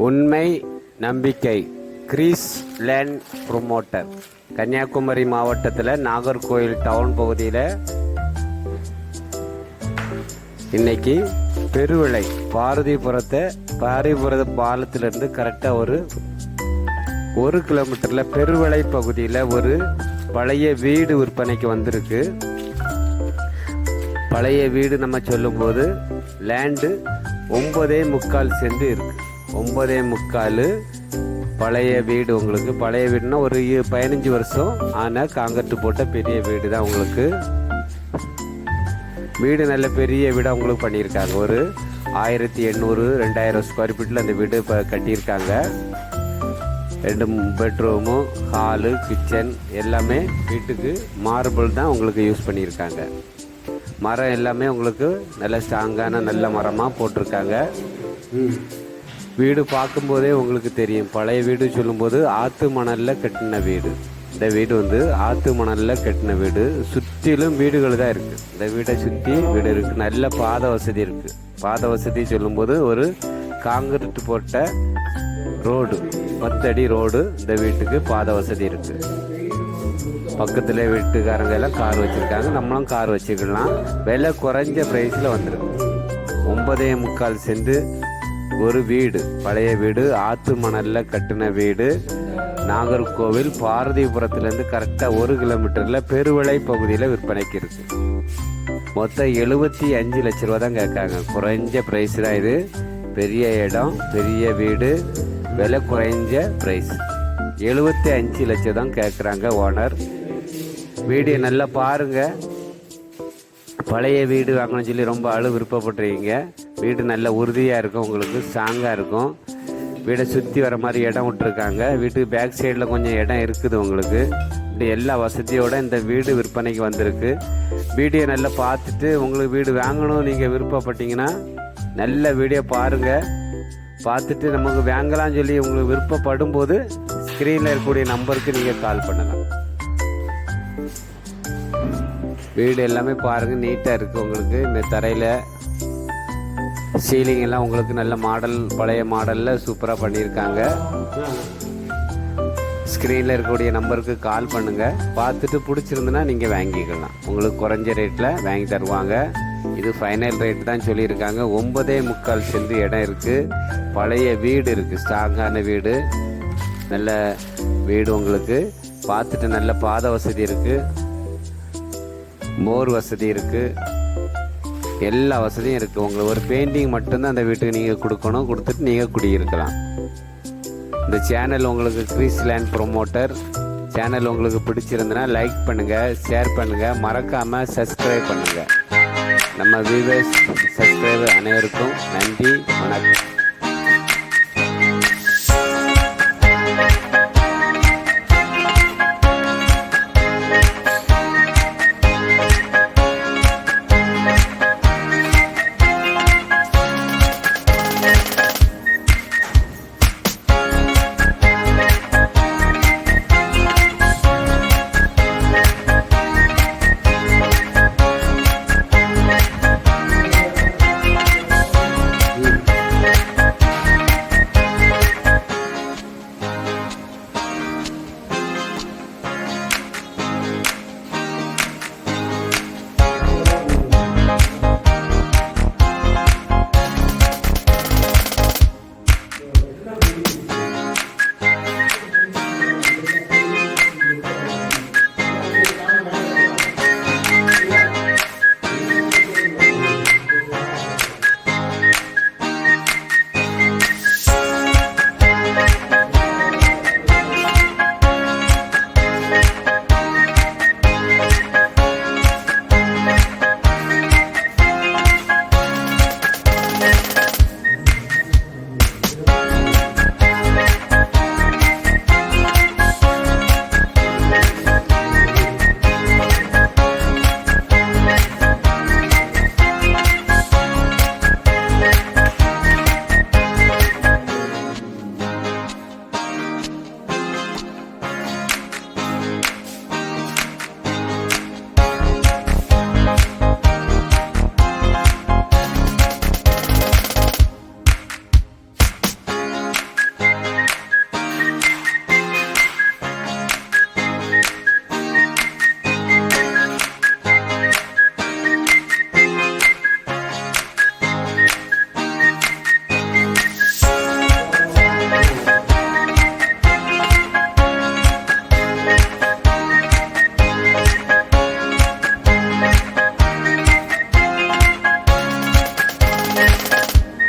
உண்மை நம்பிக்கை Greece land promoter Kanyakumari மாவட்டத்தில் நாகர்கோயில் டவுன் பகுதியில் இன்னைக்கு பெருவிளை பாரதிபுர பாலத்திலிருந்து கரெக்டாக ஒரு கிலோமீட்டரில் பெருவிளை பகுதியில் ஒரு பழைய வீடு விற்பனைக்கு வந்திருக்கு. பழைய வீடு நம்ம சொல்லும்போது லேண்டு 9.25 சென்ட் இருக்கு. 9.25 பழைய வீடு. உங்களுக்கு பழைய வீடுனா ஒரு 15 வருஷம் ஆனால் காங்கிரீட் போட்ட பெரிய வீடு தான். உங்களுக்கு வீடு நல்ல பெரிய வீடாக உங்களுக்கு பண்ணியிருக்காங்க. ஒரு 1800-2000 ஸ்கொயர் ஃபீட்டில் அந்த வீடு இப்போ கட்டியிருக்காங்க. 2 பெட்ரூமு, ஹாலு, கிச்சன் எல்லாமே வீட்டுக்கு மார்பிள் தான் உங்களுக்கு யூஸ் பண்ணியிருக்காங்க. மரம் எல்லாமே உங்களுக்கு நல்ல ஸ்ட்ராங்கான நல்ல மரமாக போட்டிருக்காங்க. வீடு பார்க்கும்போதே உங்களுக்கு தெரியும். பழைய வீடு சொல்லும்போது ஆற்று மணலில் கட்டின வீடு. இந்த வீடு ஆற்று மணலில் கட்டின வீடு. சுற்றிலும் வீடுகள் தான் இருக்குது. இந்த வீடை சுற்றி வீடு இருக்குது. நல்ல பாத வசதி இருக்குது. பாத வசதி சொல்லும்போது ஒரு காங்கிரீட் போட்ட ரோடு, 10 அடி ரோடு இந்த வீட்டுக்கு பாத வசதி இருக்குது. பக்கத்தில் வீட்டுக்காரங்க எல்லாம் கார் வச்சுருக்காங்க. நம்மளும் கார் வச்சுக்கலாம். விலை குறைஞ்ச ப்ரைஸில் வந்துருக்கு. 9.25 சென்ட் ஒரு வீடு, பழைய வீடு, ஆற்று மணலில் கட்டின வீடு, நாகர்கோவில் பாரதிபுரத்துலேருந்து கரெக்டாக 1 கிலோமீட்டரில் பெருவிளை பகுதியில் விற்பனைக்கு இருக்குது. மொத்தம் 75 லட்ச ரூபா தான் கேட்காங்க. குறைஞ்ச ப்ரைஸ் தான் இது. பெரிய இடம், பெரிய வீடு, விலை குறைஞ்ச ப்ரைஸ் 75 லட்சம் தான் கேட்குறாங்க ஓனர். வீடியோ நல்லா பாருங்கள். பழைய வீடு வாங்கணும்னு சொல்லி ரொம்ப விருப்பப்பட்டுருக்கீங்க. வீடு நல்ல உறுதியாக இருக்கும், உங்களுக்கு ஸ்ட்ராங்காக இருக்கும். வீடை சுற்றி வர மாதிரி இடம் விட்டுருக்காங்க. வீட்டுக்கு பேக் சைடில் கொஞ்சம் இடம் இருக்குது உங்களுக்கு. இப்படி எல்லா வசதியோடு இந்த வீடு விற்பனைக்கு வந்திருக்கு. வீடியோ நல்லா பார்த்துட்டு உங்களுக்கு வீடு வாங்கணும் நீங்கள் விருப்பப்பட்டீங்கன்னா நல்ல வீடியோ பாருங்கள். பார்த்துட்டு நமக்கு வாங்கலாம்னு சொல்லி உங்களுக்கு விருப்பப்படும் போது ஸ்க்ரீனில் இருக்கக்கூடிய நம்பருக்கு நீங்கள் கால் பண்ணலாம். வீடு எல்லாமே பாருங்கள், நீட்டாக இருக்குது. உங்களுக்கு இந்த தரையில் சீலிங் எல்லாம் உங்களுக்கு நல்ல மாடல், பழைய மாடலில் சூப்பராக பண்ணியிருக்காங்க. ஸ்க்ரீனில் இருக்கக்கூடிய நம்பருக்கு கால் பண்ணுங்கள். பார்த்துட்டு பிடிச்சிருந்துன்னா நீங்கள் வாங்கிக்கலாம். உங்களுக்கு குறைஞ்ச ரேட்டில் வாங்கி தருவாங்க. இது ஃபைனல் ரேட் தான் சொல்லியிருக்காங்க. 9.25 சென்ட் இடம் இருக்குது. பழைய வீடு இருக்குது, ஸ்ட்ராங்கான வீடு, நல்ல வீடு. உங்களுக்கு பார்த்துட்டு நல்ல பாத வசதி இருக்குது, போர் வசதி இருக்குது, எல்லா வசதியும் இருக்குது. உங்களுக்கு ஒரு பெயிண்டிங் மட்டும்தான் அந்த வீட்டுக்கு நீங்கள் கொடுக்கணும். கொடுத்துட்டு நீங்கள் குடியிருக்கலாம். இந்த சேனல் உங்களுக்கு கிரீஸ் லேண்ட் ப்ரொமோட்டர் சேனல் உங்களுக்கு பிடிச்சிருந்தனா லைக் பண்ணுங்கள், ஷேர் பண்ணுங்கள், மறக்காமல் சப்ஸ்கிரைப் பண்ணுங்கள். நம்ம வியூவர்ஸ், சப்ஸ்கிரைபர் அனைவருக்கும் நன்றி, வணக்கம்.